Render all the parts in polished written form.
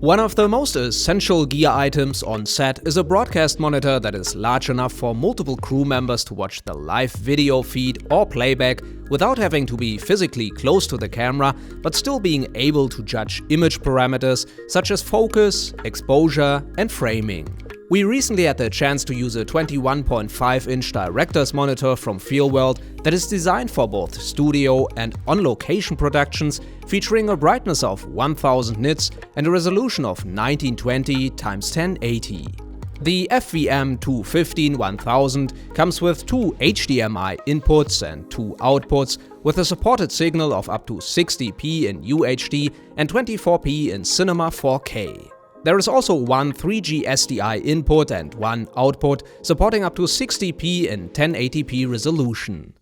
One of the most essential gear items on set is a broadcast monitor that is large enough for multiple crew members to watch the live video feed or playback without having to be physically close to the camera, but still being able to judge image parameters such as focus, exposure, and framing. We recently had the chance to use a 21.5-inch director's monitor from Feelworld that is designed for both studio and on-location productions, featuring a brightness of 1000 nits and a resolution of 1920x1080. The FVM215-1000 comes with two HDMI inputs and two outputs, with a supported signal of up to 60p in UHD and 24p in Cinema 4K. There is also one 3G SDI input and one output, supporting up to 60p in 1080p resolution.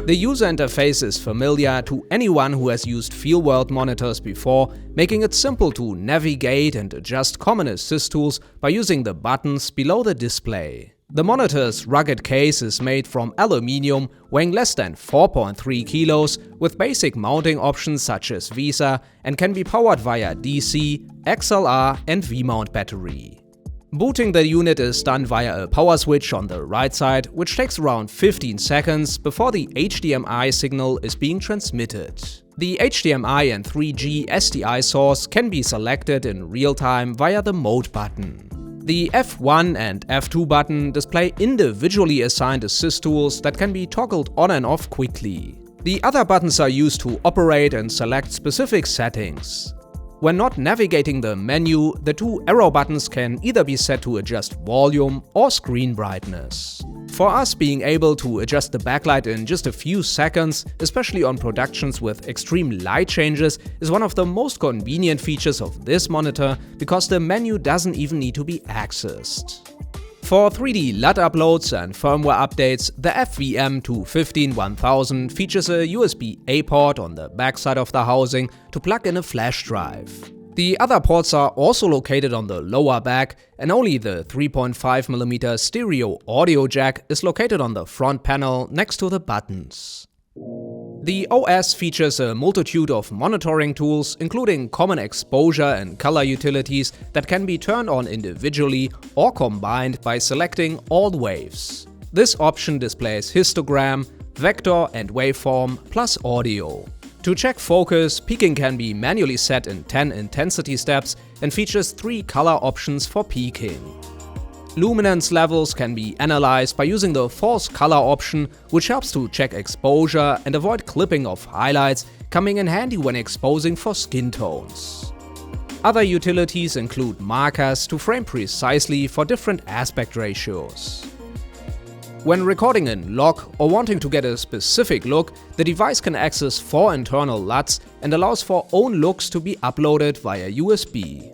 The user interface is familiar to anyone who has used Feelworld monitors before, making it simple to navigate and adjust common assist tools by using the buttons below the display. The monitor's rugged case is made from aluminium, weighing less than 4.3 kilos, with basic mounting options such as Vesa, and can be powered via DC, XLR and V-mount battery. Booting the unit is done via a power switch on the right side, which takes around 15 seconds before the HDMI signal is being transmitted. The HDMI and 3G SDI source can be selected in real time via the mode button. The F1 and F2 button display individually assigned assist tools that can be toggled on and off quickly. The other buttons are used to operate and select specific settings. When not navigating the menu, the two arrow buttons can either be set to adjust volume or screen brightness. For us, being able to adjust the backlight in just a few seconds, especially on productions with extreme light changes, is one of the most convenient features of this monitor because the menu doesn't even need to be accessed. For 3D LUT uploads and firmware updates, the FVM215-1000 features a USB-A port on the backside of the housing to plug in a flash drive. The other ports are also located on the lower back, and only the 3.5mm stereo audio jack is located on the front panel next to the buttons. The OS features a multitude of monitoring tools, including common exposure and color utilities that can be turned on individually or combined by selecting all waves. This option displays histogram, vector and waveform, plus audio. To check focus, peaking can be manually set in 10 intensity steps and features 3 color options for peaking. Luminance levels can be analyzed by using the false color option, which helps to check exposure and avoid clipping of highlights, coming in handy when exposing for skin tones. Other utilities include markers to frame precisely for different aspect ratios. When recording in log or wanting to get a specific look, the device can access 4 internal LUTs and allows for own looks to be uploaded via USB.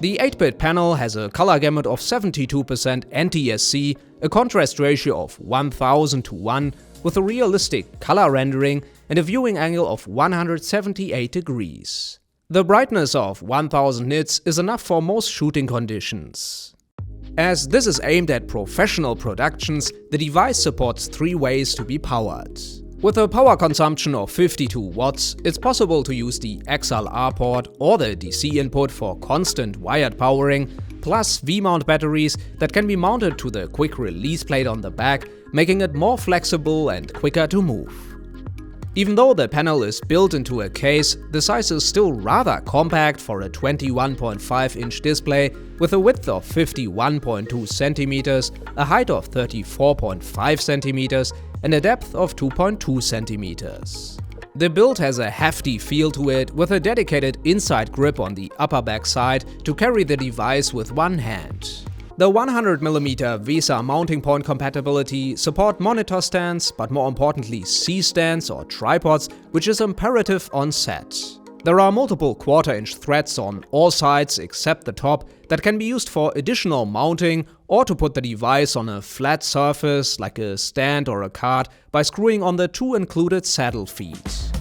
The 8-bit panel has a color gamut of 72% NTSC, a contrast ratio of 1000:1, with a realistic color rendering and a viewing angle of 178 degrees. The brightness of 1000 nits is enough for most shooting conditions. As this is aimed at professional productions, the device supports 3 ways to be powered. With a power consumption of 52 watts, it's possible to use the XLR port or the DC input for constant wired powering, plus V-mount batteries that can be mounted to the quick release plate on the back, making it more flexible and quicker to move. Even though the panel is built into a case, the size is still rather compact for a 21.5-inch display with a width of 51.2 cm, a height of 34.5 cm, and a depth of 2.2 cm. The build has a hefty feel to it, with a dedicated inside grip on the upper back side to carry the device with one hand. The 100mm Vesa mounting point compatibility support monitor stands, but more importantly C-stands or tripods, which is imperative on set. There are multiple 1/4-inch threads on all sides except the top that can be used for additional mounting or to put the device on a flat surface like a stand or a cart by screwing on the 2 included saddle feet.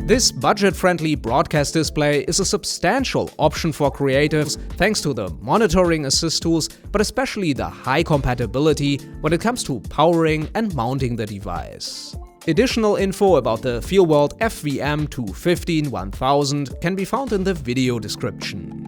This budget-friendly broadcast display is a substantial option for creatives thanks to the monitoring assist tools, but especially the high compatibility when it comes to powering and mounting the device. Additional info about the Feelworld FVM215-1000 can be found in the video description.